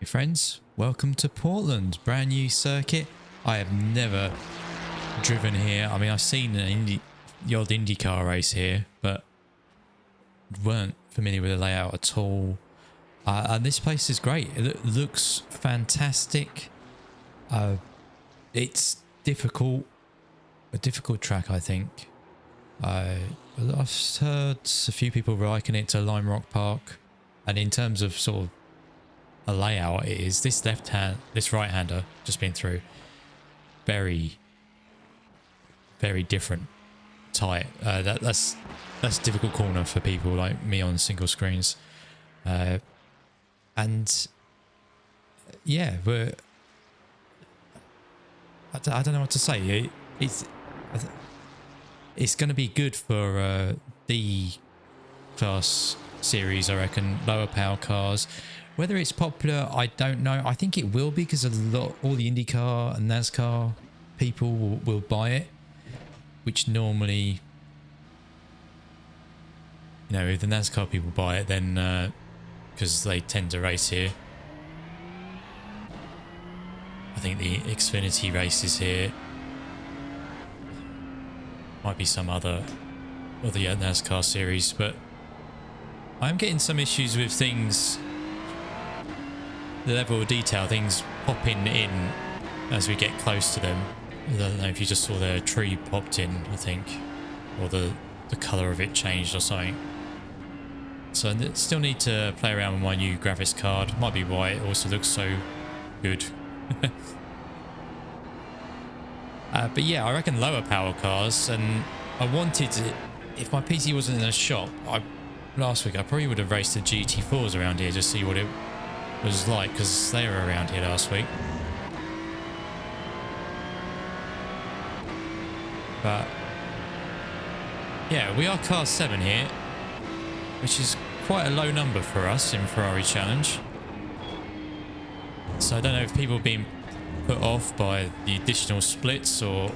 Friends, welcome to Portland, brand new circuit. I have never driven here. I mean, I've seen the odd IndyCar race here, but weren't familiar with the layout at all. And this place is great. It looks fantastic. It's difficult, a difficult track, I think. I've heard a few people liken it to Lime Rock Park, and in terms of sort of a layout, it is this right-hander just been through, very different, tight. That's a difficult corner for people like me on single screens, and yeah, I don't know what to say. It's going to be good for the class series, I reckon, lower power cars. Whether it's popular, I don't know. I think it will be because all the IndyCar and NASCAR people will buy it, which normally, you know, if the NASCAR people buy it, then because they tend to race here. I think the Xfinity races here. Might be some other NASCAR series, but I'm getting some issues with things. The level of detail, things popping in as we get close to them. I don't know if you just saw the tree popped in, I think, or the colour of it changed or something. So I still need to play around with my new graphics card. Might be why it also looks so good. But yeah, I reckon lower power cars, and I wanted to, if my PC wasn't in a shop, last week I probably would have raced the GT4s around here to see what it was like, because they were around here last week. But yeah, we are car 7 here, which is quite a low number for us in Ferrari Challenge. So I don't know if people have been put off by the additional splits or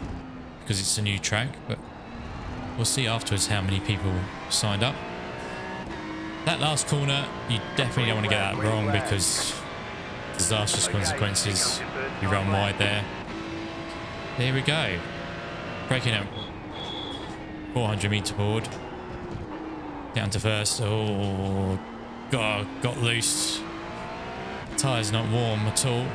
because it's a new track, but we'll see afterwards how many people signed up. That last corner, you definitely don't want to get that wrong because disastrous consequences. You run wide there. There we go. Breaking up 400 meter board. Down to first. Oh, God, got loose. Tyre's not warm at all.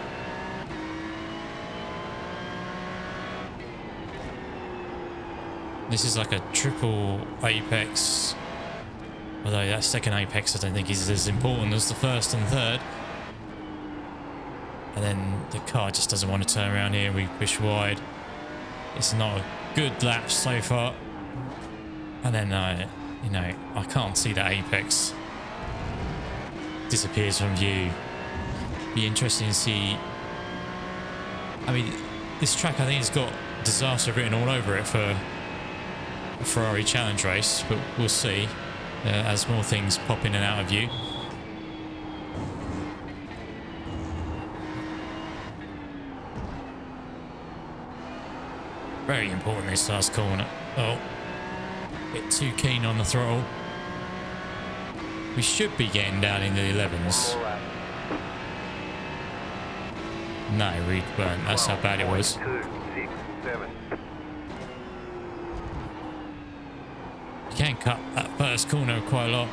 This is like a triple apex. Although that second apex I don't think is as important as the first and third. And then the car just doesn't want to turn around here. We push wide. It's not a good lap so far. And then, you know, I can't see that apex. Disappears from view. Be interesting to see. I mean, this track I think has got disaster written all over it for a Ferrari Challenge race, but we'll see. As more things pop in and out of view. Very important this last corner. Oh, a bit too keen on the throttle. We should be getting down into the 11s. No, we weren't. That's how bad it was. You can cut that first corner quite a lot.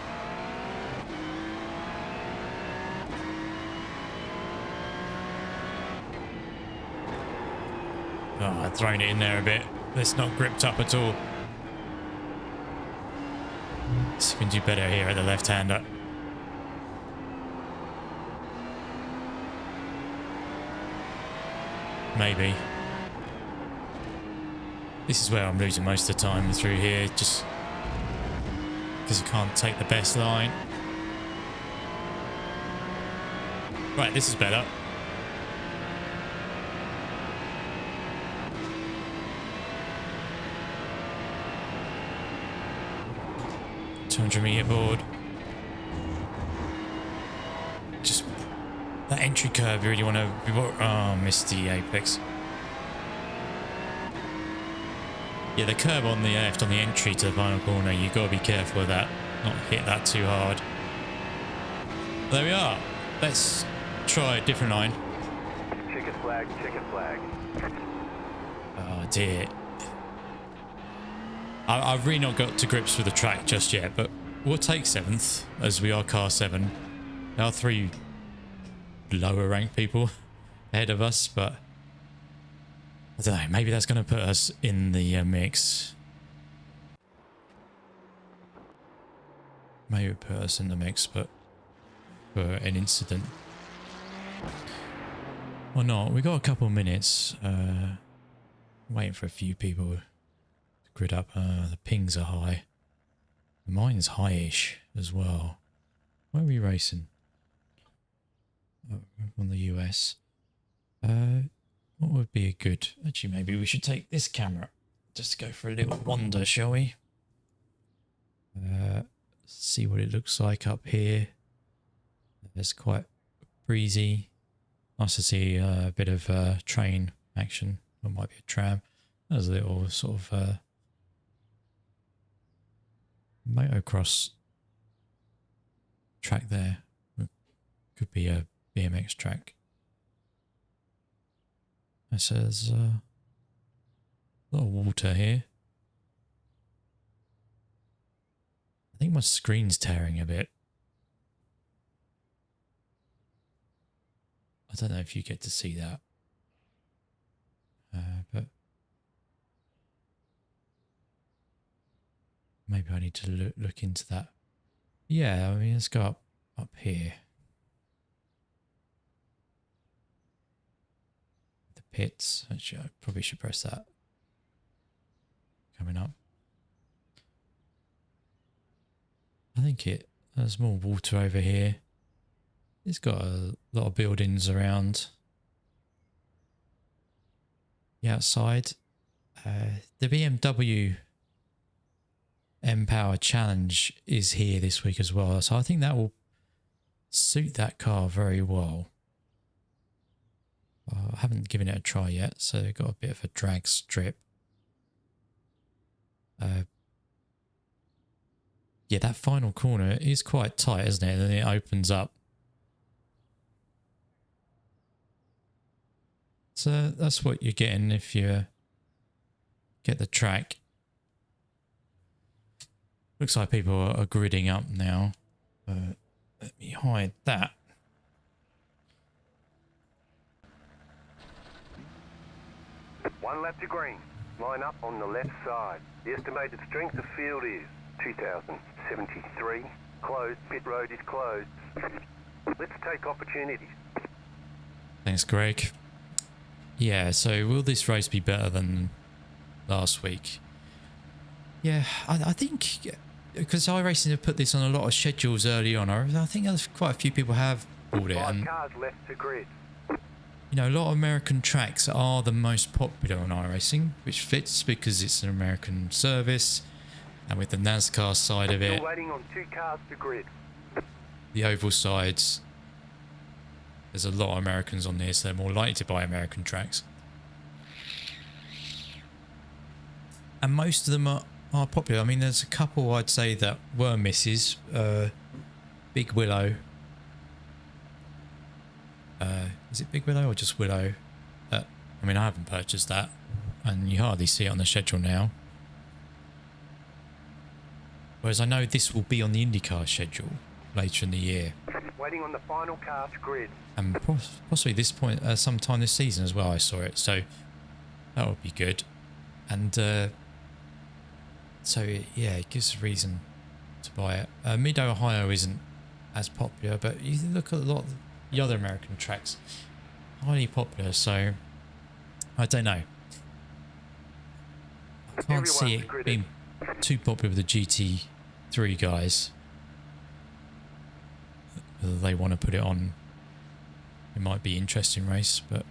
Oh, I've thrown it in there a bit. It's not gripped up at all. So we can do better here at the left-hander. Maybe. This is where I'm losing most of the time through here. Just because you can't take the best line. Right, this is better. $200 meter board. Just that entry curve, you really want to. Oh, missed the apex. Yeah, the curb on the left on the entry to the final corner, you've got to be careful of that. Not hit that too hard. There we are. Let's try a different line. Checker flag, checker flag. Oh dear. I've really not got to grips with the track just yet, but we'll take 7th as we are car 7. There are 3 lower ranked people ahead of us, but I don't know, maybe that's going to put us in the mix. Maybe put us in the mix, but for an incident. Or not, we got a couple of minutes. Waiting for a few people to grid up. The pings are high. Mine's high-ish as well. Where are we racing? Oh, on the US. What would be a good... Actually, maybe we should take this camera. Just to go for a little wander, shall we? See what it looks like up here. It's quite breezy. Nice to see a bit of train action. Or might be a tram. There's a little sort of motocross track there. Could be a BMX track. It says a lot of water here. I think my screen's tearing a bit. I don't know if you get to see that. But maybe I need to look into that. Yeah, I mean, let's go up here. The pits. Actually, I probably should press that. Coming up. I think there's more water over here. It's got a lot of buildings around the outside. The BMW M-Power Challenge is here this week as well, so I think that will suit that car very well. I haven't given it a try yet, so they've got a bit of a drag strip. Yeah, that final corner is quite tight, isn't it? And then it opens up. So that's what you're getting if you get the track. Looks like people are gridding up now. Let me hide that. One lap to green. Line up on the left side. The estimated strength of field is 2,073. Closed. Pit road is closed. Let's take opportunities. Thanks, Greg. Yeah, so will this race be better than last week? Yeah, I think because iRacing have put this on a lot of schedules early on. I think there's quite a few people have bought it. 5 And cars left to grid. you know, a lot of American tracks are the most popular on iRacing, which fits because it's an American service, and with the NASCAR side of it, Still waiting on 2 cars to grid. the oval sides, there's a lot of Americans on there, so they're more likely to buy American tracks. And most of them are popular. I mean, there's a couple I'd say that were misses. Big Willow. Is it Big Willow or just Willow? I mean, I haven't purchased that, and you hardly see it on the schedule now. Whereas I know this will be on the IndyCar schedule later in the year. Waiting on the final car to grid. And possibly this point, sometime this season as well, I saw it. So that would be good. And so, yeah, it gives a reason to buy it. Mid-Ohio isn't as popular, but you look at a lot of the other American tracks, highly popular, so I don't know. I can't see it being too popular with the GT3 guys. Whether they want to put it on, it might be an interesting race, but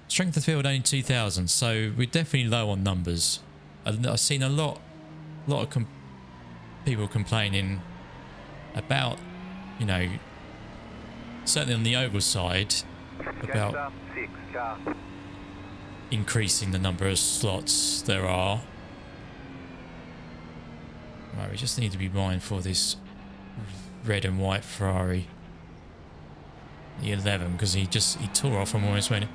strength of field only 2,000, so we're definitely low on numbers. I've seen a lot of people complaining about, you know, certainly on the oval side, about increasing the number of slots there are. Right, we just need to be mindful of this red and white Ferrari. the 11 because he tore off and almost went.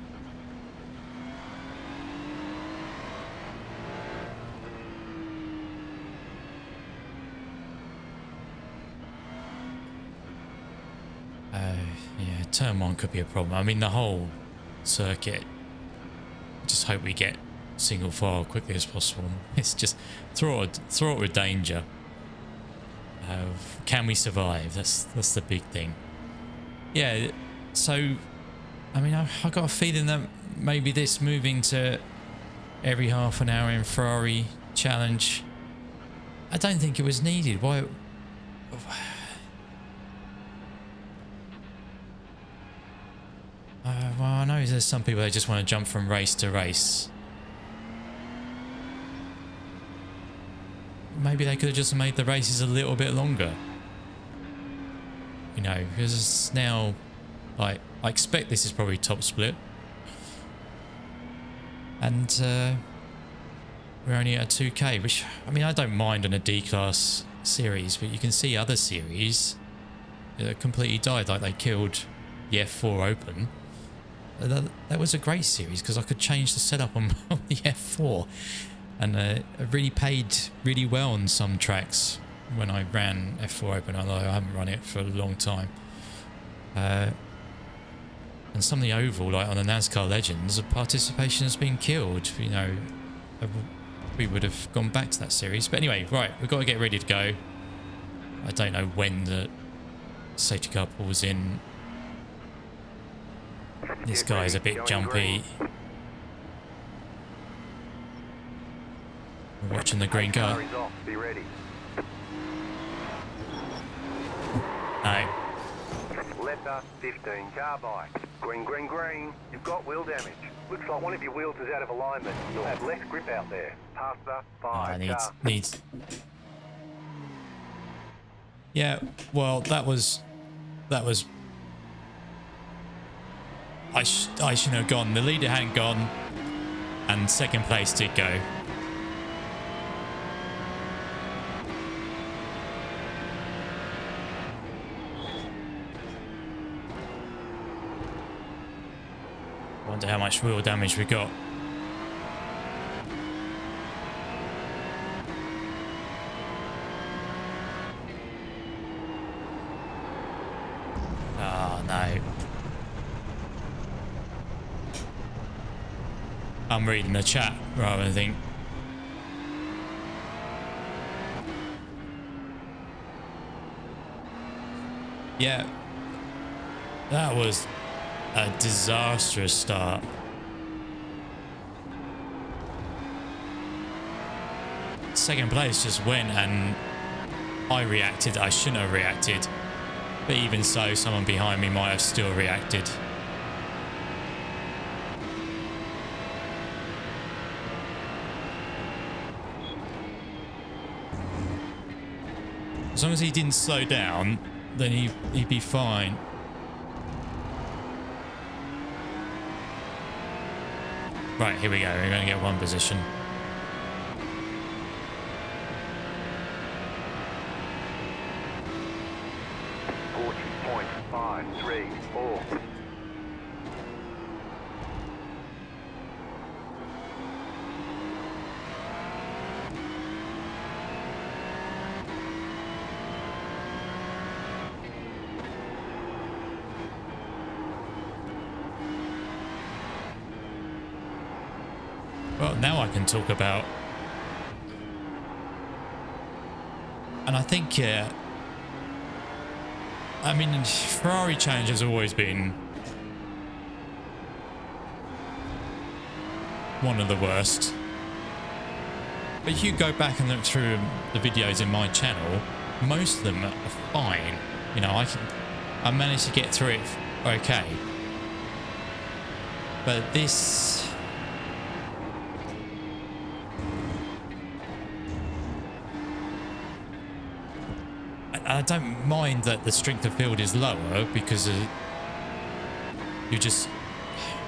Yeah, turn 1 could be a problem. I mean, the whole circuit. Just hope we get single file quickly as possible. It's just fraught with danger. Can we survive? That's the big thing. Yeah. So, I mean, I got a feeling that maybe this moving to every half an hour in Ferrari challenge, I don't think it was needed. Why? Well, I know there's some people that just want to jump from race to race. Maybe they could have just made the races a little bit longer. You know, because it's now, like, I expect this is probably top split. And we're only at a 2K, which, I mean, I don't mind on a D-class series, but you can see other series that completely died, like they killed the F4 Open. That was a great series because I could change the setup on the F4, and it really paid really well on some tracks when I ran F4 Open, although I haven't run it for a long time. And some of the oval, like on the NASCAR Legends, the participation has been killed. You know, we would have gone back to that series. But anyway, right, we've got to get ready to go. I don't know when the safety car pulls in. This guy's a bit jumpy. We're watching the green car. Be ready. No. Letter 15 car bike. Green, green, green. You've got wheel damage. Looks like one of your wheels is out of alignment. You'll have less grip out there. Pass the 5 car. Needs. Yeah, well, that was. I shouldn't have gone. The leader hadn't gone, and second place did go. Wonder how much wheel damage we got. Oh no. I'm reading the chat rather than think. Yeah. That was a disastrous start. Second place just went and I reacted. I shouldn't have reacted. But even so, someone behind me might have still reacted. As long as he didn't slow down, then he'd be fine. Right, here we go. We're going to get one position. Well, now I can talk about, and I think, I mean, Ferrari Challenge has always been one of the worst. But if you go back and look through the videos in my channel, most of them are fine. You know, I managed to get through it okay. But this, I don't mind that the strength of field is lower because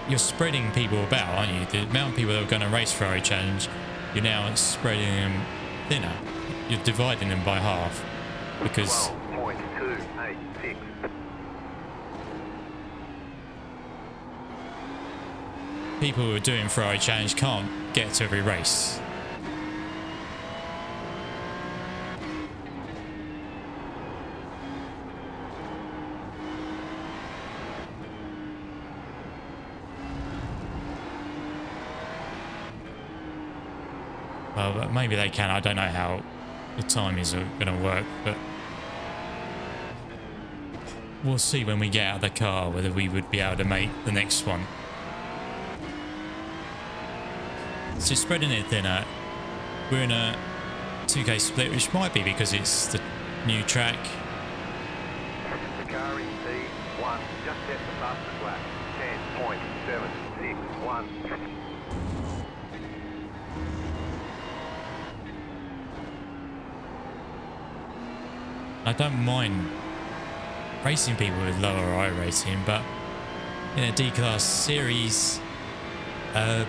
you're spreading people about, aren't you? The amount of people that are going to race Ferrari Challenge, you're now spreading them thinner. You're dividing them by half because 12.286. people who are doing Ferrari Challenge can't get to every race. Well, but maybe they can. I don't know how the timings are going to work, but we'll see when we get out of the car whether we would be able to make the next one. So spreading it thinner, we're in a 2K split, which might be because it's the new track. The car in P1 just set the fastest lap. 10.761. I don't mind racing people with lower iRacing, but in a D-Class series, 12.917.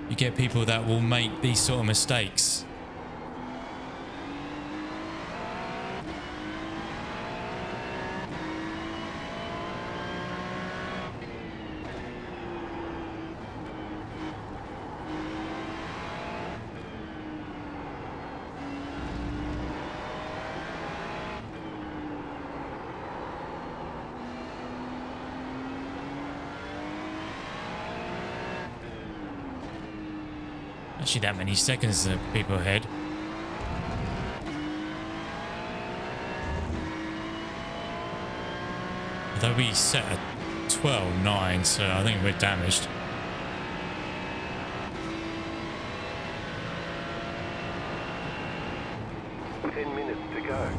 you get people that will make these sort of mistakes. Actually, that many seconds of people ahead. Although we set at 12.9, so I think we're damaged. Minutes to go.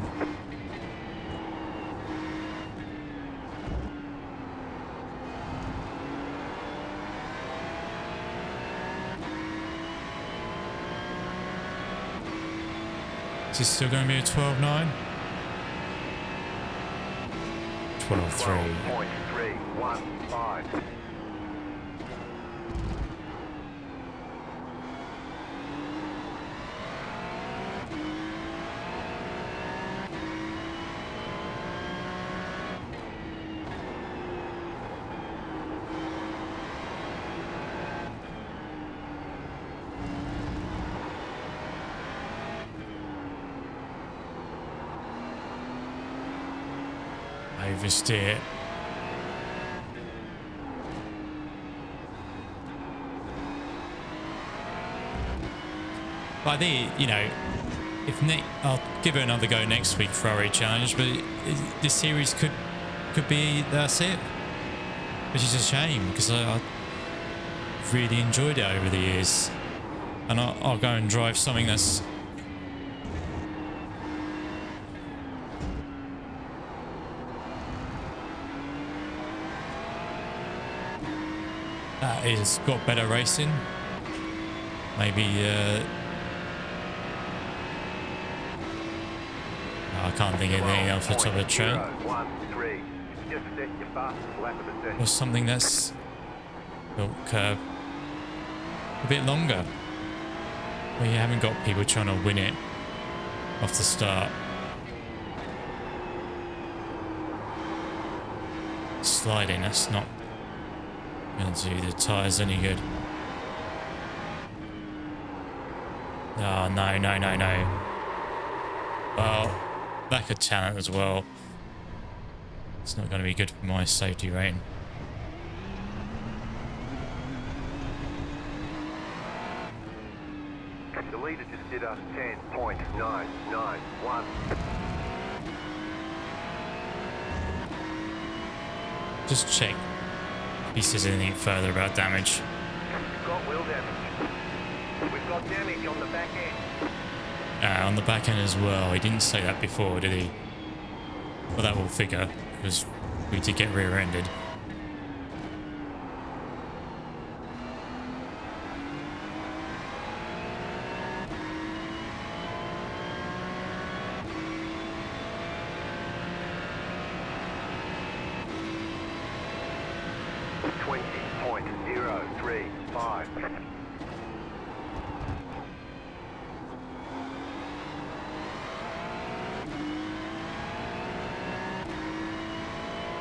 Is this still going to be a 12.9? 12.3. 12.315. Oversteer. But I think, you know, if Nick, I'll give it another go next week, Ferrari Challenge, but this series could be, that's it. Which is a shame, because I really enjoyed it over the years. And I'll go and drive something that's it's got better racing. Maybe I can't think of anything off the top of the train. Or something that's built curb a bit longer, where you haven't got people trying to win it off the start. Sliding, that's not going to do the tyres any good. Oh, no. Well, lack of talent as well. It's not going to be good for my safety rating. The leader just did a 10.991. Just check if he says anything further about damage. We've got wheel damage. We've got damage on the back end. On the back end as well. He didn't say that before, did he? Well, that will figure, because we did get rear-ended.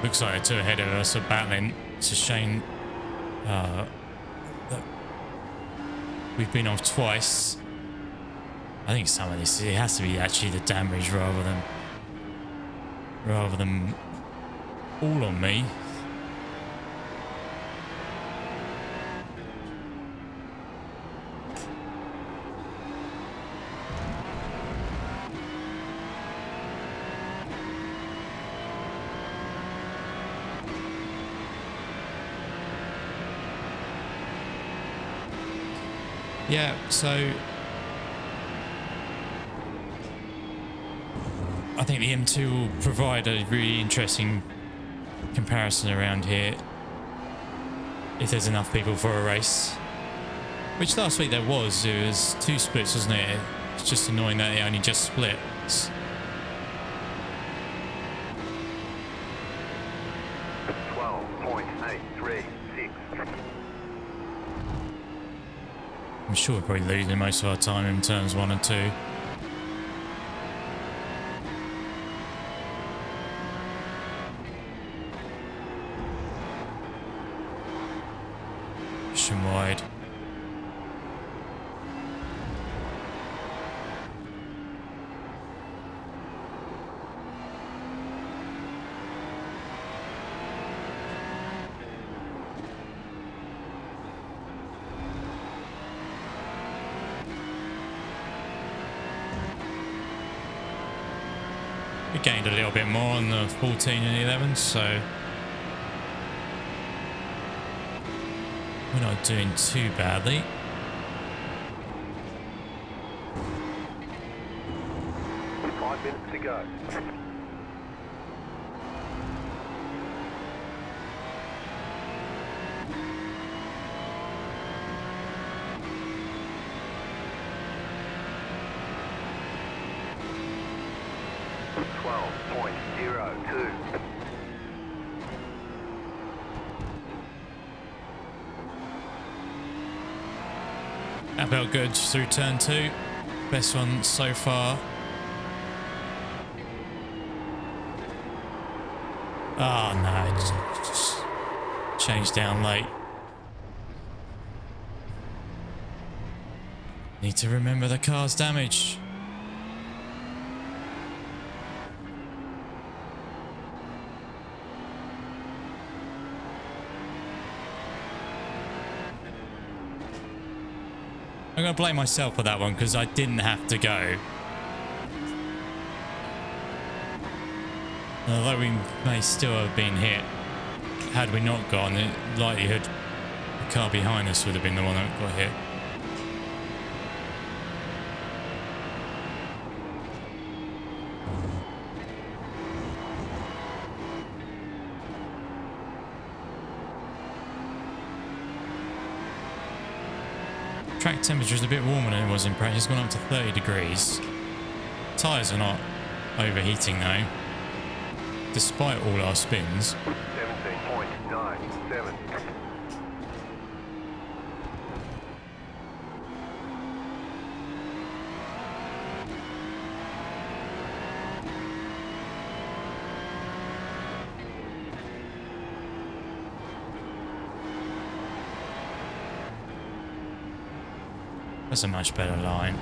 Looks like the two ahead of us are battling. It's a shame that we've been off twice. I think some of this, it has to be actually the damage rather than all on me. Yeah, so I think the M2 will provide a really interesting comparison around here if there's enough people for a race. Which last week there was. It was 2 splits, wasn't it? It's just annoying that it only just split. I'm sure we're probably losing most of our time in turns 1 and 2. Pushing wide. We gained a little bit more on the 14 and 11, so we're not doing too badly. Five minutes to go. That felt good through turn 2. Best one so far. Oh no, just changed down late. Need to remember the car's damage. I'm going to blame myself for that one because I didn't have to go. Although we may still have been hit, had we not gone, the likelihood the car behind us would have been the one that got hit. Track temperature is a bit warmer than it was in practice. It's gone up to 30 degrees. Tyres are not overheating though, despite all our spins. 17.97. That's a much better line.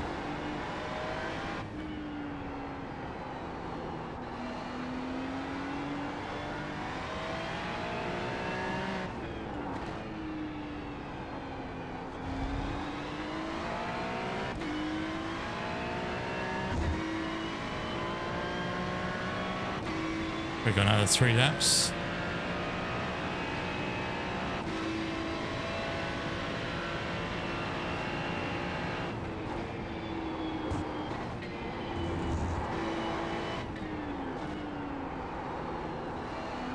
We've got another 3 laps.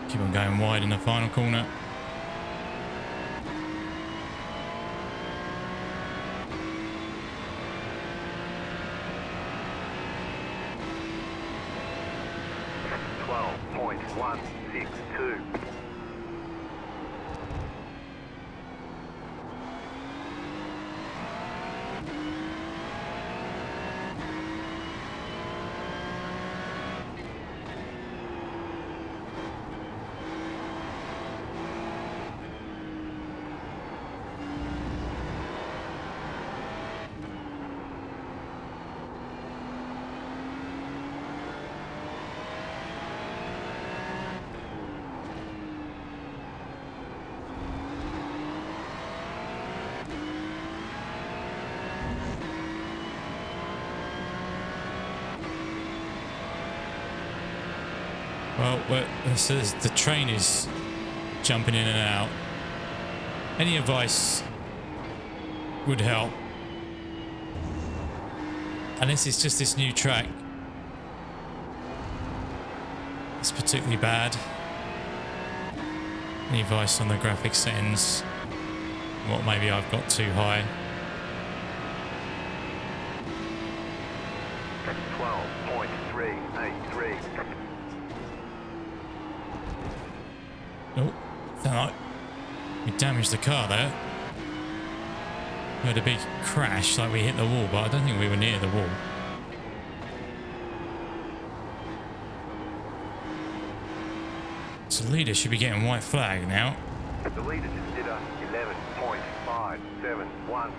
Keep on going wide in the final corner. .162. So the train is jumping in and out. Any advice would help. Unless it's just this new track. It's particularly bad. Any advice on the graphics settings? What maybe I've got too high. 12.383. Oh, sound like we damaged the car there. We had a big crash, like we hit the wall, but I don't think we were near the wall. So the leader should be getting white flag now. The leader just did a 11.571.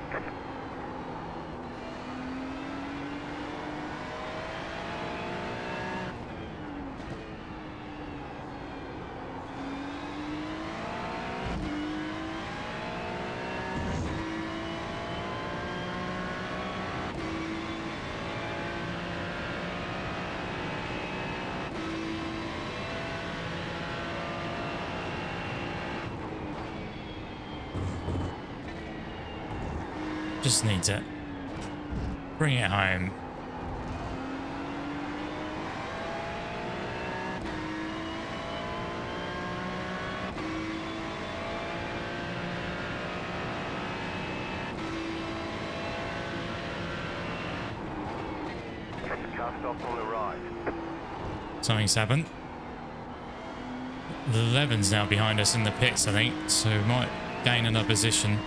Just need to bring it home. Car stopped on the right. Something's happened. The 11's now behind us in the pits, I think, so we might gain another position.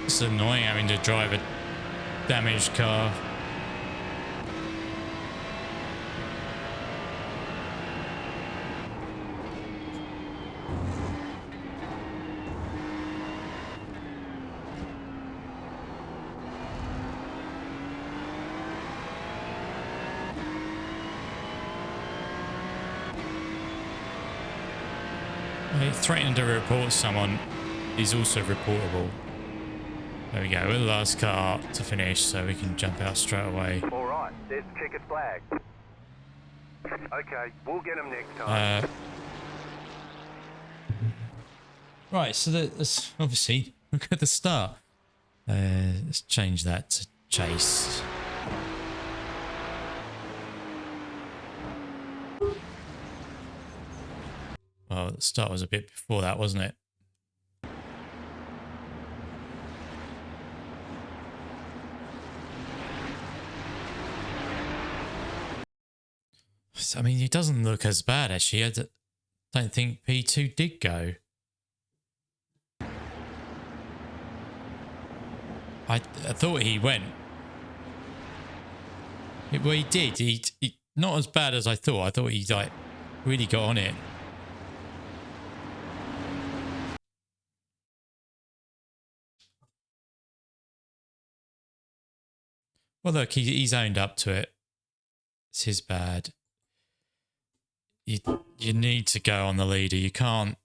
It's annoying having to drive a damaged car. Threatening to report someone is also reportable. There we go, we're the last car to finish, so we can jump out straight away. All right, there's the checkered flag. Okay, we'll get them next time. Right, so that's obviously, look at the start. Let's change that to chase. Well, the start was a bit before that, wasn't it? I mean, it doesn't look as bad, actually. I don't think P2 did go. I thought he went. Well, he did. He not as bad as I thought. I thought he like really got on it. Well, look, he's owned up to it. It's his bad. You need to go on the leader. You can't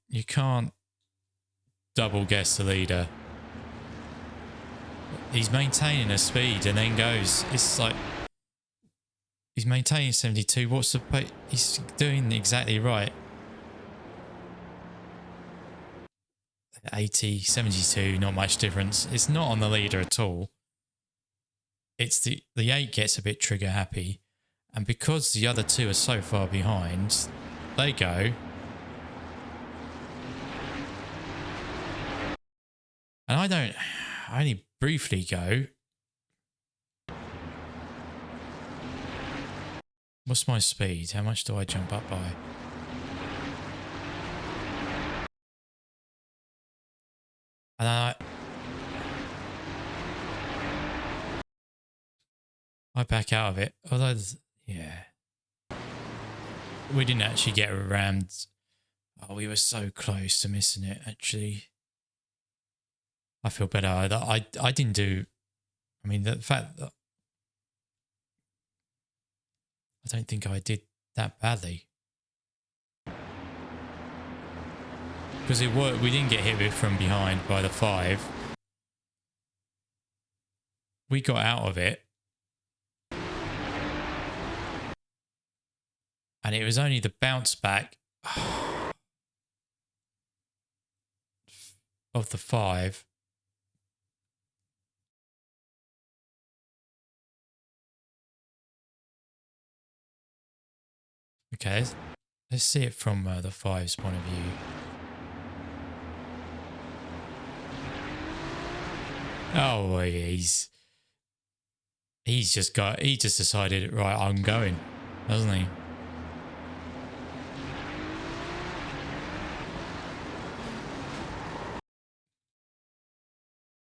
double guess the leader. He's maintaining a speed and then goes. It's like he's maintaining 72. What's the he's doing exactly right. 80, 72, not much difference. It's not on the leader at all. It's the 8 gets a bit trigger happy. And because the other 2 are so far behind, they go. And I only briefly go. What's my speed? How much do I jump up by? And I back out of it. Although, yeah. we didn't actually get rammed. Oh, we were so close to missing it, actually. I feel better. I didn't do... I mean, the fact that... I don't think I did that badly. Because it worked. We didn't get hit from behind by the 5. We got out of it. And it was only the bounce back of the 5. Okay, let's see it from the 5's point of view. Oh, he's just decided, right, I'm going, doesn't he?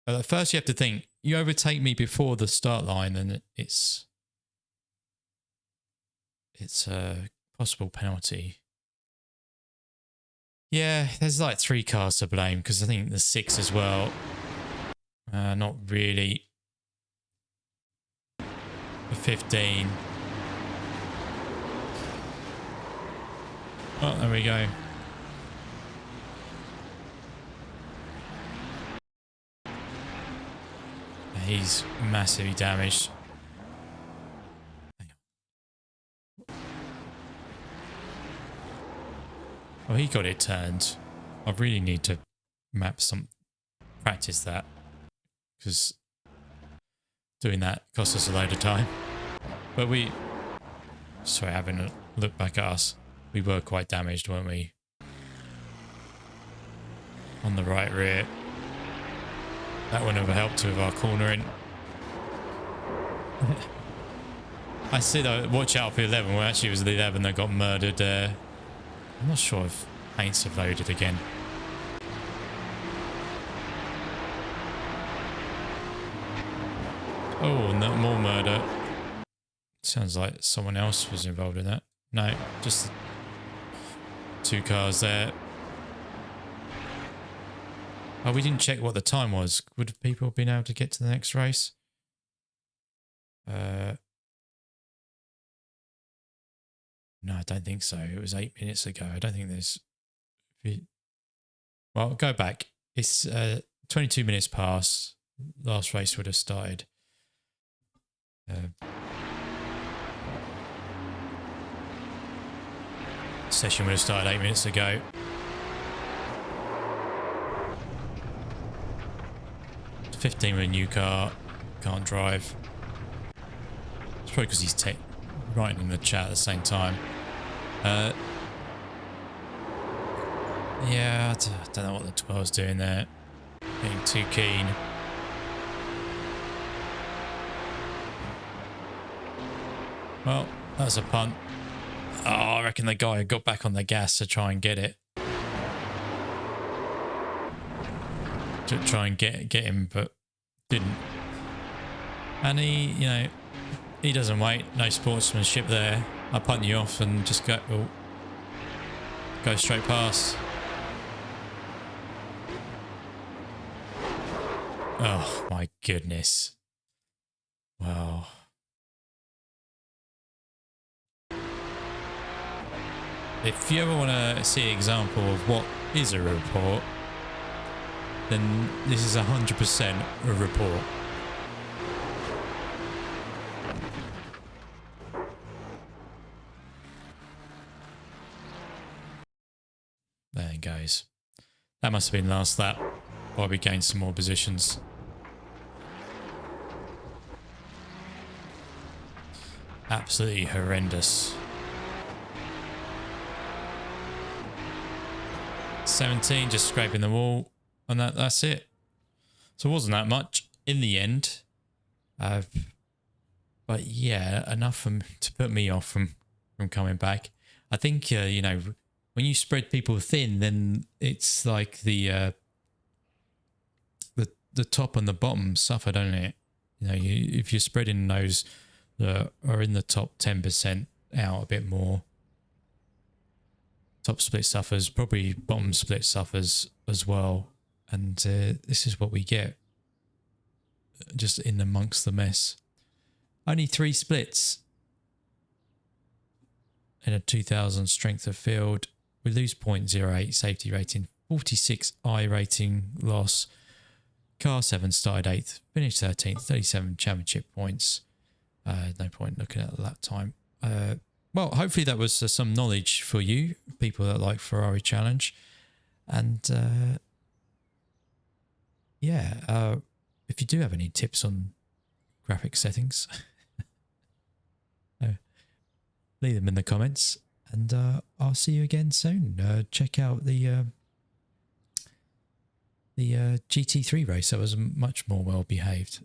But at first you have to think, you overtake me before the start line, and it's a possible penalty. Yeah, there's like 3 cars to blame, because I think the 6 as well. Not really. The 15. Oh, there we go. He's massively damaged. Hang on. Oh, he got it turned. I really need to practice that, because doing that cost us a load of time. But sorry, having a look back at us, we were quite damaged, weren't we? On the right rear. That wouldn't have helped with our cornering. I see though, watch out for 11. Well, actually it was the 11 that got murdered there. I'm not sure if paints have loaded again. Oh, no more murder. Sounds like someone else was involved in that. No, just 2 cars there. Oh, we didn't check what the time was. Would people have been able to get to the next race? No, I don't think so. It was 8 minutes ago. I don't think there's... Well, go back. It's 22 minutes past. Last race would have started. Session would have started 8 minutes ago. It's 15 with a new car. Can't drive. It's probably because he's writing in the chat at the same time. Yeah, I don't know what the 12's doing there. Being too keen. Well, that's a punt. Oh, I reckon the guy got back on the gas to try and get it. To try and get him, but didn't. And he doesn't wait. No sportsmanship there. I punt you off and just go straight past. Oh my goodness. Wow. If you ever want to see an example of what is a report, then this is 100% a report. There it goes. That must have been last lap, while we gained some more positions. Absolutely horrendous. 17, just scraping the wall, and that's it. So it wasn't that much in the end. But yeah, enough to put me off from coming back. I think, when you spread people thin, then it's like the top and the bottom suffer, don't it? If you're spreading those that are in the top 10% out a bit more, top split suffers, probably bottom split suffers as well. And this is what we get, just in amongst the mess. Only 3 splits in a 2000 strength of field. We lose 0.08 safety rating, 46 iRacing loss. Car 7 started 8th, finished 13th, 37 championship points. No point looking at lap time. Well, hopefully that was some knowledge for you, people that like Ferrari Challenge. And yeah, if you do have any tips on graphic settings, leave them in the comments, and I'll see you again soon. Check out the GT3 race. That was much more well behaved.